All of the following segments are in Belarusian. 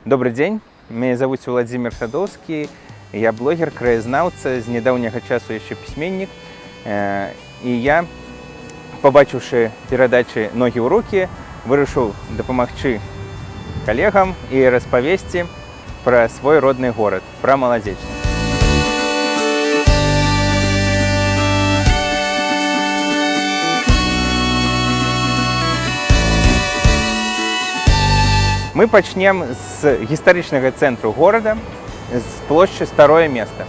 Добрый день, меня зовут Владимир Садовский, я блогер, краязнаўца, з нядаўняга часу яшчэ пісьменнік. І я, побачыўшы перадачы «Ногі ў рукі», вырашыў дапамагчы калегам і распавесці пра свой родны горад, пра Маладзечны. Мы пачнем з гістарычнага цэнтру горада, з плошчы Старое место.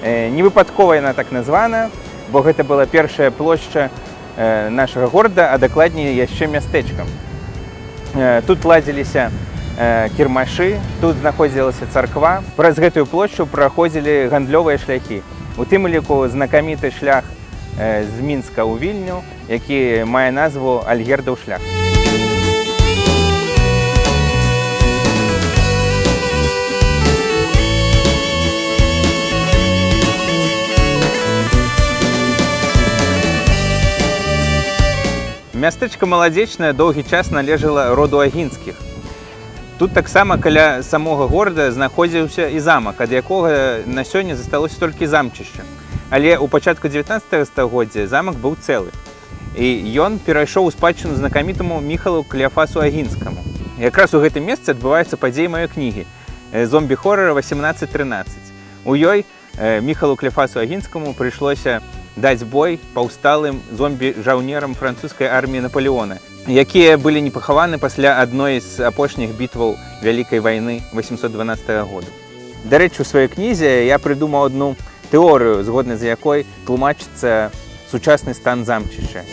Не выпадкова яна так названа, бо гэта была першая плошча нашага горада, а дакладней яшчэ мястэчкам. Тут ладзіліся кірмашы, тут знаходзілася царква. Праз гэтую плошчу праходзілі гандлёвыя шляхі. У тым ліку знакаміты шлях з Мінска ў Вільню, які мае назву Альгердаў шлях. Мястэчка Маладзечнае доўгі час належала роду Агінскіх. Тут таксама каля самога горада знаходзіўся і замак, ад якога на сёння засталося толькі замчышча. Але ў пачатку 19 стагоддзя замак быў цэлы. І ён перайшоў у спадчыну знакамітаму Міхалу Кляфасу Агінскаму. Якраз у гэтым месцы адбываюцца падзеі маёй кнігі «Зомбі-хорара 1813». У ёй Міхалу Кляфасу Агінскаму прыйшлося даць бой паўсталым зомбі-жаўнерам французскай арміі Напалеона, якія былі не пахаваны пасля адной з апошніх бітваў Вялікай вайны 812 года. Дарэчы, у сваёй кнізе я прыдумаў одну тэорыю, згодна з якой тлумачыцца сучасны стан замчышча.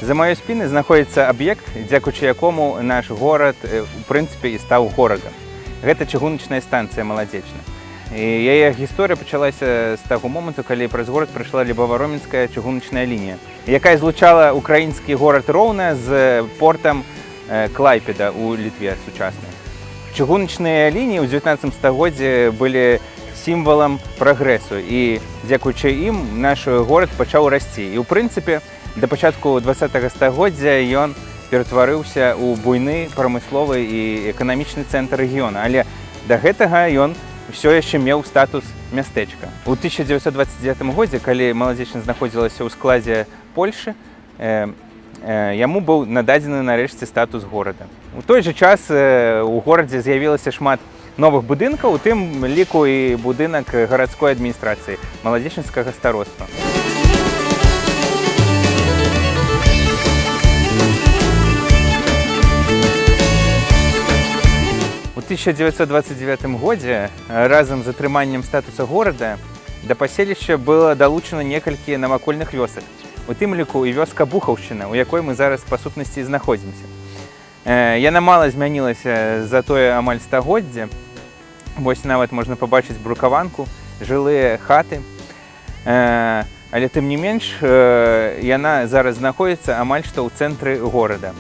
За маёй спінай знаходзіцца аб'ект, дзякуючы якому наш горад, у прынцыпе, і стаў горадам. Гэта чыгуначная станцыя Маладзечна. І яе гісторыя пачалася з таго моманту, калі праз горад прыйшла Лібава-Роменская чыгуначная лінія, якая злучала украінскі горад Роўна з портам Клайпеда ў Літве сучаснай. Чыгуначныя лініі ў 19 стагоддзі былі сімвалам прагрэсу, і дзякуючы ім наш горад пачаў расці. І ў прынцыпе, да пачатку 20 стагоддзя ён ператварыўся ў буйны прамысловы і эканамічны цэнтр рэгіёна, але да гэтага ён ўсё яшчэ меў статус мястэчка. У 1929 годзе, калі Маладзечна знаходзілася ў складзе Польшы, яму быў нададзены нарэшце статус горада. У той жа час у горадзе з'явілася шмат новых будынкаў, у тым ліку і будынак гарадской адміністрацыі Маладзечнага староства. У 1929 годзе разам з атрыманнем статуса горада да паселішча было далучана некалькі навакольных вёсак. У тым ліку і вёска Бухаўшчына, у якой мы зараз па сутнасці знаходзімся. Яна мала змянілася за тое амаль стагоддзе. Вось нават можна пабачыць брукаванку, жылыя хаты. Але тым не менш, яна зараз знаходзіцца амаль што ў цэнтры горада.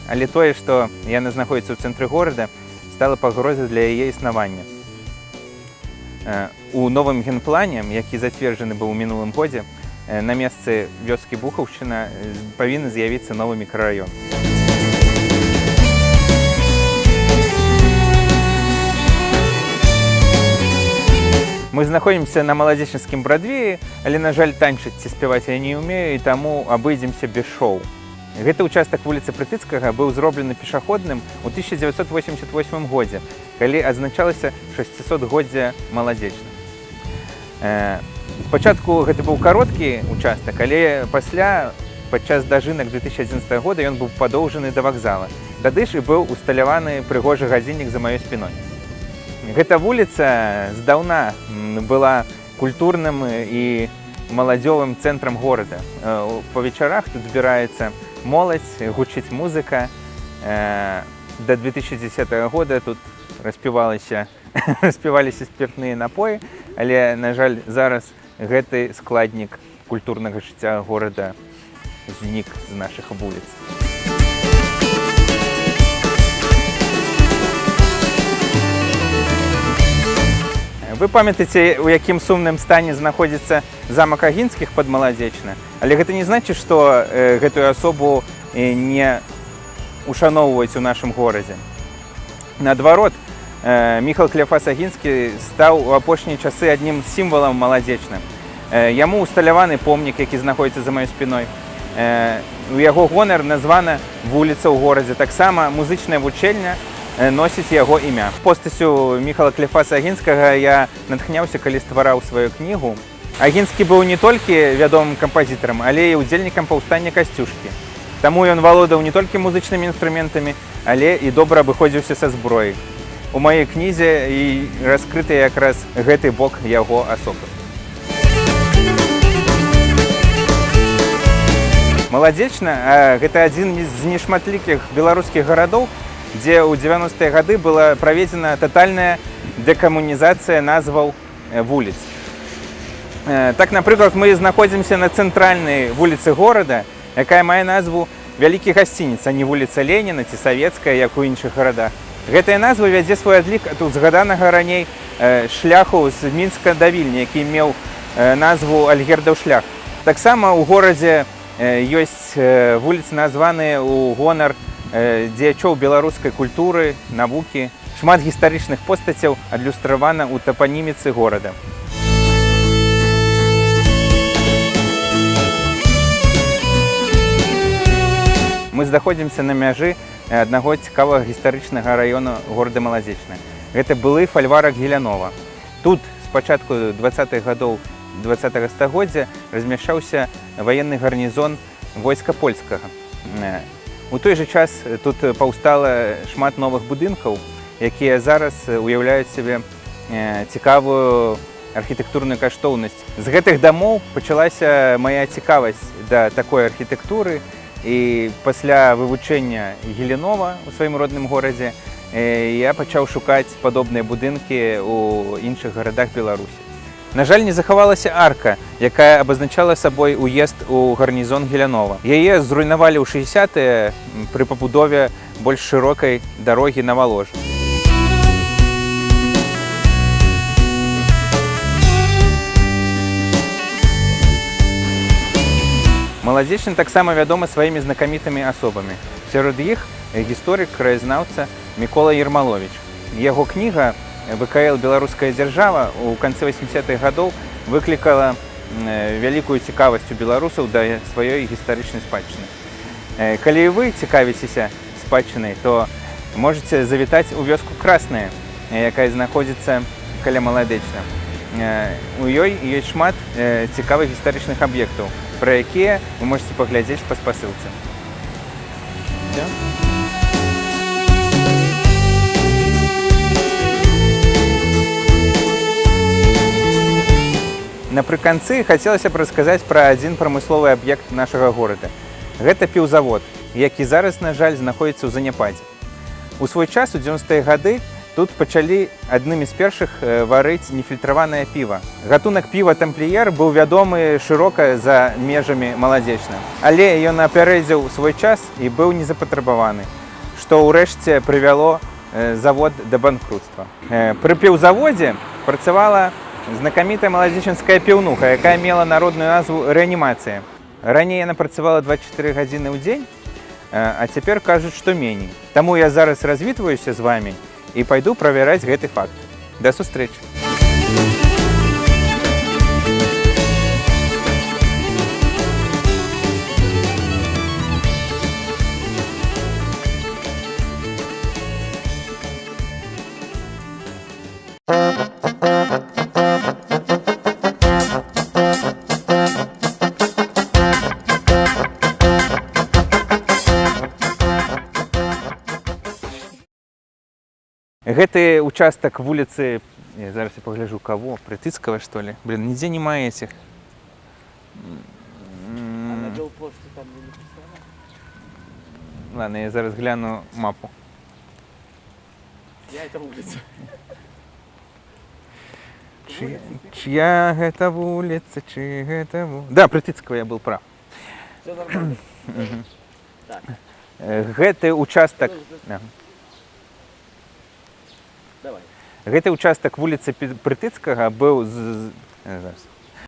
Але тое, што яна знаходзіцца ў цэнтры горада, стала пагрозай для яе існавання. У новым генплане, які зацверджаны быў у мінулым годзе, на месцы вёскі Бухаўшчына павінны з'явіцца новы мікрараён. Мы знаходзімся на Маладзечнскім Брадвеі, але, на жаль, танчыць ці спяваць я не ўмею, і таму абыдземся без шоу. Гэты ўчастак вуліцы Прытыцкага быў зроблены пешаходным у 1988 годзе, калі адзначалася 600-годдзе Маладзечна. Спачатку гэта быў кароткі ўчастак, але пасля, падчас дажынак 2011 года, ён быў падоўжаны да вакзала. Тады ж і быў усталяваны прыгожы гадзіннік за маёй спіной. Гэта вуліца здаўна была культурным і маладзёвым цэнтрам горада. Па вечарах тут збіраецца моладзь, гучыць музыка. До 2010 года тут распіваліся спіртныя напоі, але, на жаль, зараз гэты складнік культурнага жыцця горада знік з нашых вуліц. Вы памятаеце, у якім сумным стане знаходзіцца замак Агінскіх пад Маладзечна, але гэта не значыць, што гэтую асобу не ушаноўваюць у нашым горадзе. Наадварот, Міхал Клеафас Агінскі стаў у апошнія часы аднім з сімвалам Маладзечна. Яму усталяваны помнік, які знаходзіцца за маёй спіной. У яго гонар названа вуліца ў горадзе. Таксама музычная вучэльня носіць яго імя. Постасцю Міхала Клеафаса Агінскага я натхняўся, калі ствараў сваю кнігу. Агінскі быў не толькі вядомым кампазітарам, але і удзельнікам паўстання Касцюшкі. Таму ён валодаў не толькі музычнымі інструментамі, але і добра абыходзіўся са зброяй. У маёй кнізе і раскрыты якраз гэты бок яго асобы. Маладзечна – гэта адзін з нешматлікіх беларускіх гарадоў, дзе ў 90-е гады была праведзена татальная дэкамунізацыя назваў вуліц. Так, напрыклад, мы знаходзімся на цэнтральнай вуліцы горада, якая мае назву Вялікі гасцініц, а не вуліца Леніна ці Савецкая, як у іншых гарадах. Гэтая назва вядзе свой адлік ад узгаданага раней шляху з Мінска да Вільні, які меў назву Альгердаў шлях. Таксама ў горадзе ёсць вуліцы, названыя ў гонар дзеячоў беларускай культуры, навукі. Шмат гістарычных постацяў адлюстравана ў тапаніміцы горада. Мы знаходзімся на мяжы аднаго цікавага гістарычнага раёна горада Маладзечна. Гэта былы фальварак Гелянова. Тут з пачатку 20-х гадоў 20-го стагоддзя размяшчаўся ваенны гарнізон войска польскага. У той жа час тут паўстала шмат новых будынкаў, якія зараз уяўляюць сабе цікавую архітэктурную каштоўнасць. З гэтых дамоў пачалася мая цікавасць да такой архітэктуры, і пасля вывучэння Гелянова у сваім родным горадзе я пачаў шукаць падобныя будынкі ў іншых гарадах Беларусі. На жаль, не захавалася арка, якая абазначала сабой уезд у гарнізон Гелянова. Яе зруйнавалі ў 60-е пры пабудове больш шырокай дарогі на Валож. Маладзечна таксама вядомы сваімі знакамітымі асобамі. Сярод іх гісторык, краязнаўца Мікола Ермаловіч. Яго кніга «ВКЛ Беларуская дзяржава» у канцы 80-х гадоў выклікала вялікую цікавасць у беларусаў да сваёй гістарычнай спадчыны. Калі вы цікавіцеся спадчынай, то можаце завітаць у вёску Красная, якая знаходзіцца каля Маладзечна. У ёй ёсць шмат цікавых гістарычных аб'ектаў, пра якія вы можаце паглядзець па спасылцы. Напрыканцы хацелася б расказаць пра адзін прамысловы аб'ект нашага горада. Гэта піўзавод, які зараз, на жаль, знаходзіцца ў заняпадзе. У свой час, у 90-е гады, тут пачалі аднымі з першых варыць нефільтраванае піва. Гатунак піва «Тампліер» быў вядомы шырока за межамі Маладзечна. Але ён апярэдзіў свой час і быў незапатрабаваны, што ўрэшце прывяло завод да банкрутства. Пры піўзаводзе працавала знакамітая маладзечанская піўнуха, якая мела народную назву «Рэанімацыя». Раней яна працавала 24 гадзіны ў дзень, а цяпер кажуць, што меней. Таму я зараз развітваюся з вамі і пайду правяраць гэты факт. Да сустрэчы! Гэты участак вуліцы, зараз я пагляджу каго, Прытыцкага, што ли? Блин, нідзе няма этих. А на Белпоште там не написано? Ладно, я зараз гляну мапу. Я это улица. Чья гэта вуліца, чья гэта вуліца? Да, Прытыцкага я был прав. Все нормально. Так. Гэты участак... Давай. Гэты ўчастак вуліцы Прытыцкага быў зараз.